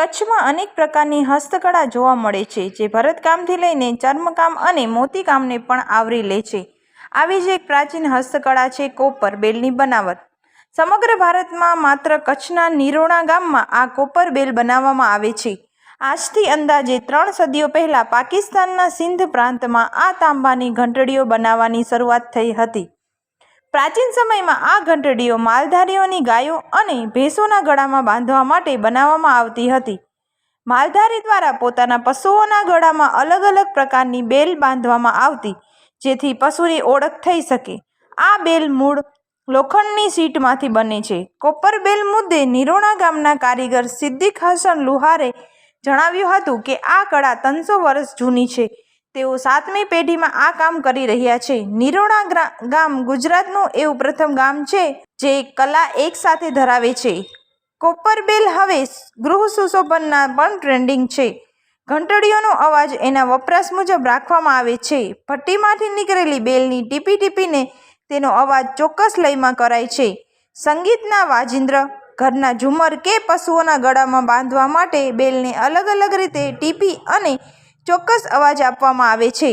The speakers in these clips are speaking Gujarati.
કચ્છમાં અનેક પ્રકારની હસ્તકળા જોવા મળે છે, જે ભરતકામથી લઈને ચર્મકામ અને મોતીકામને પણ આવરી લે છે. આવી જ એક પ્રાચીન હસ્તકળા છે કોપર બેલની બનાવટ. સમગ્ર ભારતમાં માત્ર કચ્છના નિરોણા ગામમાં આ કોપર બેલ બનાવવામાં આવે છે. આજથી અંદાજે 3 સદીઓ પહેલાં પાકિસ્તાનના સિંધ પ્રાંતમાં આ તાંબાની ઘંટડીઓ બનાવવાની શરૂઆત થઈ હતી. પ્રાચીન સમયમાં આ ઘંટડીઓ માલધારીઓની ગાયો અને ભેંસોના ગળામાં બાંધવા માટે બનાવવામાં આવતી હતી. માલધારી દ્વારા પોતાના પશુઓના ગળામાં અલગ અલગ પ્રકારની બેલ બાંધવામાં આવતી, જેથી પશુની ઓળખ થઈ શકે. આ બેલ મૂળ લોખંડની શીટમાંથી બને છે. કોપર બેલ મુદ્દે નિરોણા ગામના કારીગર સિદ્દીક હસન લુહારે જણાવ્યું હતું કે આ કળા 300 વર્ષ જૂની છે. તેઓ 7મી પેઢીમાં આ કામ કરી રહ્યા છે. નિરોણા ગામ ગુજરાતનું એવું પ્રથમ ગામ છે જે કલા એક સાથે ધરાવે છે. કોપર બેલ હવે ગૃહ સુશોભનના પણ ટ્રેન્ડિંગ છે. ઘંટડીઓનો અવાજ એના વપરાશ મુજબ રાખવામાં આવે છે. ભઠ્ઠીમાંથી નીકળેલી બેલની ટીપી ટીપીને તેનો અવાજ ચોક્કસ લયમાં કરાય છે. સંગીતના વાજિંત્ર, ઘરના ઝુમ્મર કે પશુઓના ગળામાં બાંધવા માટે બેલને અલગ અલગ રીતે ટીપી અને ચોક્કસ અવાજ આપવામાં આવે છે.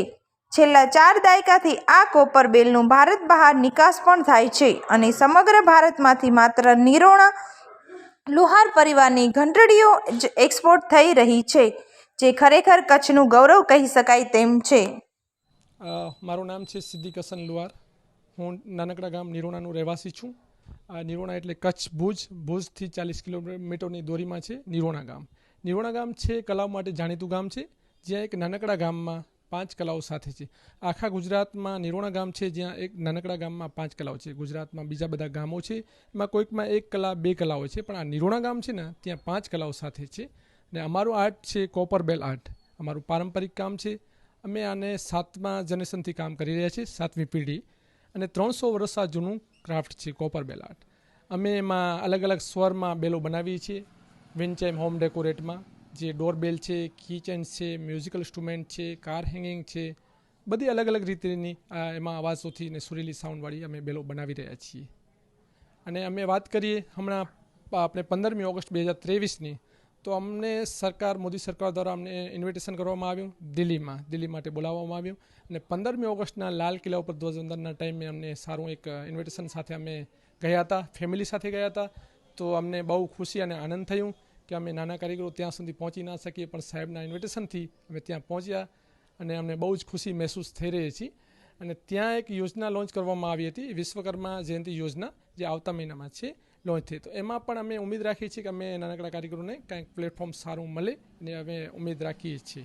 છેલ્લા 4 દાયકાથી આ કોપર બેલનું ભારત બહાર નિકાસ પણ થાય છે અને સમગ્ર ભારતમાંથી માત્ર નિરોણા લુહાર પરિવારની ઘંટડીઓ જ એક્સપોર્ટ થઈ રહી છે, જે ખરેખર કચ્છનું ગૌરવ કહી શકાય તેમ છે. મારું નામ છે સિદ્દીક હસન લુહાર. હું નાનકડા ગામ નિરોણાનું રહેવાસી છું. નિરોણા એટલે કચ્છ ભુજથી 40 કિલોમીટરની દોરીમાં છે નિરોણા ગામ. નિરોણા ગામ છે કલાઓ માટે જાણીતું ગામ છે, જ્યાં એક નાનકડા ગામમાં 5 કલાઓ સાથે છે. આખા ગુજરાતમાં નિરોણા ગામ છે જ્યાં એક નાનકડા ગામમાં 5 કલાઓ છે. ગુજરાતમાં બીજા બધા ગામો છે, એમાં કોઈકમાં 1 કલા 2 કલાઓ છે, પણ આ નિરોણા ગામ છે ને ત્યાં 5 કલાઓ સાથે છે. અને અમારું આર્ટ છે કોપર બેલ આર્ટ. અમારું પારંપરિક કામ છે. અમે આને 7મા જનરેશનથી કામ કરી રહ્યા છીએ, 7મી પેઢી, અને 300 વર્ષ આ જૂનું ક્રાફ્ટ છે કોપર બેલ આર્ટ. અમે એમાં અલગ અલગ સ્વરમાં બેલો બનાવીએ છીએ. વિન્ડચાઇમ હોમ ડેકોરેટમાં જે ડોરબેલ છે, કિચન્સ છે, મ્યુઝિકલ ઇન્સ્ટ્રુમેન્ટ છે, કાર હેંગિંગ છે, બધી અલગ અલગ રીતની એમાં અવાજોથી ને સુરીલી સાઉન્ડવાળી અમે બેલો બનાવી રહ્યા છીએ. અને અમે વાત કરીએ હમણાં આપણે 15મી ઓગસ્ટ 2023ની, તો અમને મોદી સરકાર દ્વારા અમને ઇન્વિટેશન કરવામાં આવ્યું દિલ્હી માટે બોલાવવામાં આવ્યું. અને 15મી ઓગસ્ટના લાલ કિલ્લા ઉપર ધ્વજવંદનના ટાઈમે અમને સારું એક ઇન્વિટેશન સાથે અમે ગયા હતા, ફેમિલી સાથે ગયા હતા. તો અમને બહુ ખુશી અને આનંદ થયું કે અમે નાના કારીગરો ત્યાં સુધી પહોંચી ના શકીએ, પણ સાહેબના ઇન્વિટેશનથી અમે ત્યાં પહોંચ્યા અને અમને બહુ જ ખુશી મહેસૂસ થઈ રહી છે. અને ત્યાં એક યોજના લોન્ચ કરવામાં આવી હતી, વિશ્વકર્મા જયંતિ યોજના, જે આવતા મહિનામાં છે લોન્ચ થઈ. તો એમાં પણ અમે ઉમ્મીદ રાખીએ છીએ કે અમે નાનકડા કારીગરોને કંઈક પ્લેટફોર્મ સારું મળે, અને અમે ઉમ્મીદ રાખીએ છીએ.